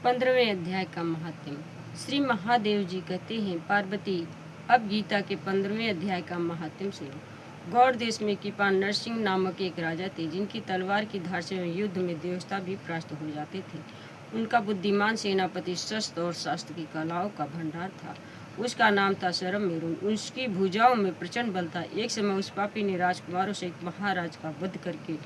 15वें अध्याय का महात्म्य। श्री महादेव जी कहते हैं, पार्वती, अब गीता के 15वें अध्याय का महात्म्य सुनो। गौड़ देश में कृपाल नरसिंह नामक एक राजा थे, जिनकी तलवार की धार से युद्ध में देवता भी परास्त हो जाते थे। उनका बुद्धिमान सेनापति शस्त्र और शास्त्र की कलाओं का भंडार था। उसका नाम था सरम मेरुन। उसकी भुजाओं में प्रचंड बल था। एक समय उस पापी ने राजकुमारों से एक महाराज का वध करके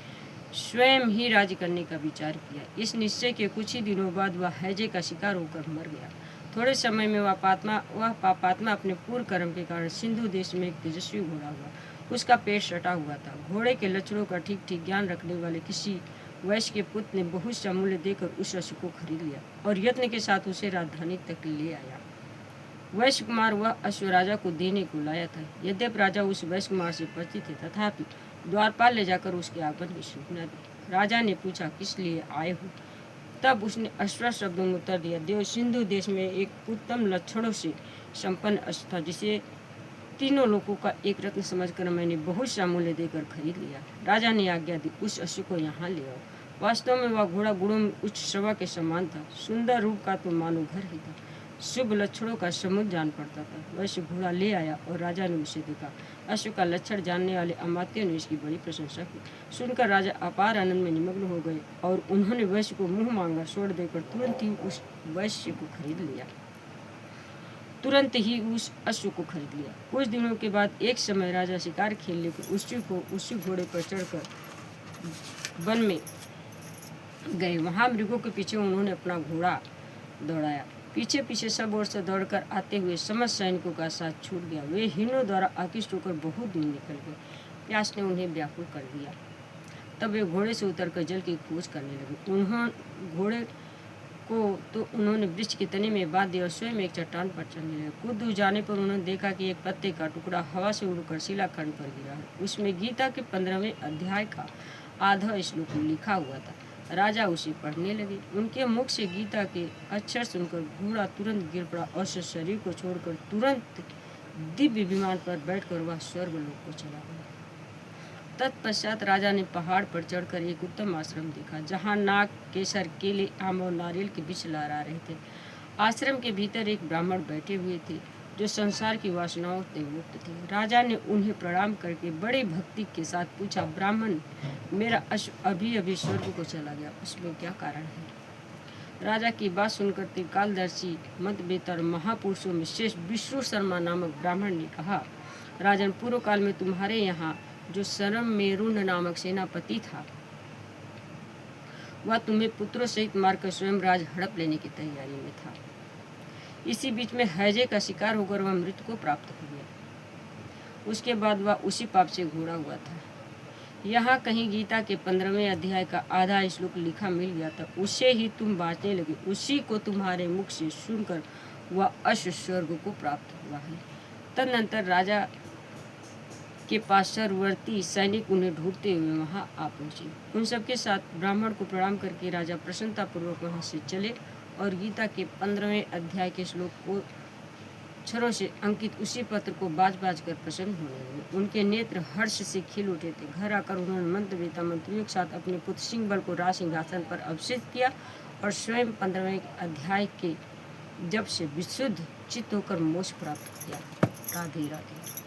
स्वयं ही राज्य करने का विचार किया। इस निश्चय के कुछ ही दिनों बाद वह हैजे का शिकार होकर मर गया। थोड़े समय में वह पापात्मा अपने पूर्व कर्म के कारण सिंधु देश में एक तेजस्वी घोड़ा हुआ। उसका पेट सटा हुआ था। घोड़े के लक्षणों का ठीक ठीक ज्ञान रखने वाले किसी वैश्य के पुत्र ने बहुत सा मूल्य देकर उस अश्व को खरीद लिया और यत्न के साथ उसे राजधानी तक ले आया। वैश्य कुमार वह अश्व राजा को देने को लाया था। यद्यपि राजा उस वैश्य कुमार से परिचित थे, तथापि द्वारपाल ले जाकर उसके आगमन की सूचना दी। राजा ने पूछा, किस लिए आए हो? तब उसने अस्पष्ट शब्दों में उत्तर दिया, देव, सिंधु देश में एक उत्तम लक्षणों से संपन्न अश्व था, जिसे तीनों लोगों का एक रत्न समझकर मैंने बहुत सा मूल्य देकर खरीद लिया। राजा ने आज्ञा दी, उस अश्व को यहाँ ले आओ। वास्तव में वह घोड़ा गुणों में उच्च सभा के समान था। सुंदर रूप का तो मानो घर ही था। शुभ लक्षणों का समुद्र जान पड़ता था। वैसे घोड़ा ले आया और राजा ने उसे देखा। अश्व का लक्षण जानने वाले अमात्यों ने इसकी बड़ी प्रशंसा की। सुनकर राजा अपार आनंद में निमग्न हो गए और उन्होंने वैश्य को मुंह मांगा छोड़ देकर तुरंत ही उस अश्व को खरीद लिया। कुछ दिनों के बाद एक समय राजा शिकार खेलने को उसी घोड़े पर चढ़कर वन में गए। वहां मृगों के पीछे उन्होंने अपना घोड़ा दौड़ाया। पीछे पीछे सब ओर से दौड़कर आते हुए समस्त सैनिकों का साथ छूट गया। वे हिरणों द्वारा आकृष्ट होकर बहुत दूर निकल गए। प्यास ने उन्हें व्याकुल कर दिया। तब वे घोड़े से उतरकर जल की खोज करने लगे। घोड़े को तो उन्होंने वृक्ष के तने में बांध दिया और स्वयं एक चट्टान पर चढ़ने लगे। कुछ दूर जाने पर उन्होंने देखा कि एक पत्ते का टुकड़ा हवा से उड़कर शिलाखंड पर गिरा है। उसमें गीता के 15वें अध्याय का आधा श्लोक लिखा हुआ था। राजा उसे पढ़ने लगे। उनके मुख से गीता के अक्षर सुनकर घोड़ा तुरंत गिर पड़ा और शरीर को छोड़कर तुरंत दिव्य विमान पर बैठकर वह स्वर्गलोक को चला गया। तत्पश्चात राजा ने पहाड़ पर चढ़कर एक उत्तम आश्रम देखा, जहाँ नाग, केसर, केले, आम और नारियल के बीज लहरा रहे थे। आश्रम के भीतर एक ब्राह्मण बैठे हुए थे, जो संसार की वासनाओं से मुक्त थे। राजा ने उन्हें प्रणाम करके बड़े भक्ति के साथ पूछा, ब्राह्मण, मेरा अश्व अभी अभी स्वर्ग को चला गया, उसमें क्या कारण है? राजा की बात सुनकर त्रिकालदर्शी मतवेतर महापुरुषों में श्रेष्ठ विष्णु शर्मा नामक ब्राह्मण ने कहा, राजन, पूर्व काल में तुम्हारे यहाँ जो सरम मेरुन नामक सेनापति था, वह तुम्हें पुत्रों सहित मारकर स्वयं राज हड़प लेने की तैयारी में था। इसी बीच में हैजे का शिकार होकर वह मृत्यु को प्राप्त हो गया। उसके बाद वह उसी पाप से घोड़ा हुआ था। यहाँ कहीं गीता के 15वें अध्याय का आधा श्लोक लिखा मिल गया था। उसे ही तुम बांटने लगे। उसी को तुम्हारे मुख से सुनकर वह अश्व स्वर्ग को प्राप्त हुआ है। तदनंतर राजा के पास सर्ववर्ती सैनिक उन्हें ढूंढते हुए वहां आ पहुंचे। उन सबके साथ ब्राह्मण को प्रणाम करके राजा प्रसन्नतापूर्वक वहां से चले और गीता के 15वें अध्याय के श्लोक को अक्षरों से अंकित उसी पत्र को बाज बाज कर प्रसन्न होने लगे। उनके नेत्र हर्ष से खिल उठे थे। घर आकर उन्होंने मंत्रवेता मंत्रियों के साथ अपने पुत्र सिंहबल को राज सिंहासन पर अभिषिक्त किया और स्वयं 15वें अध्याय के जब से विशुद्ध चित्त होकर मोक्ष प्राप्त किया। राधे राधे।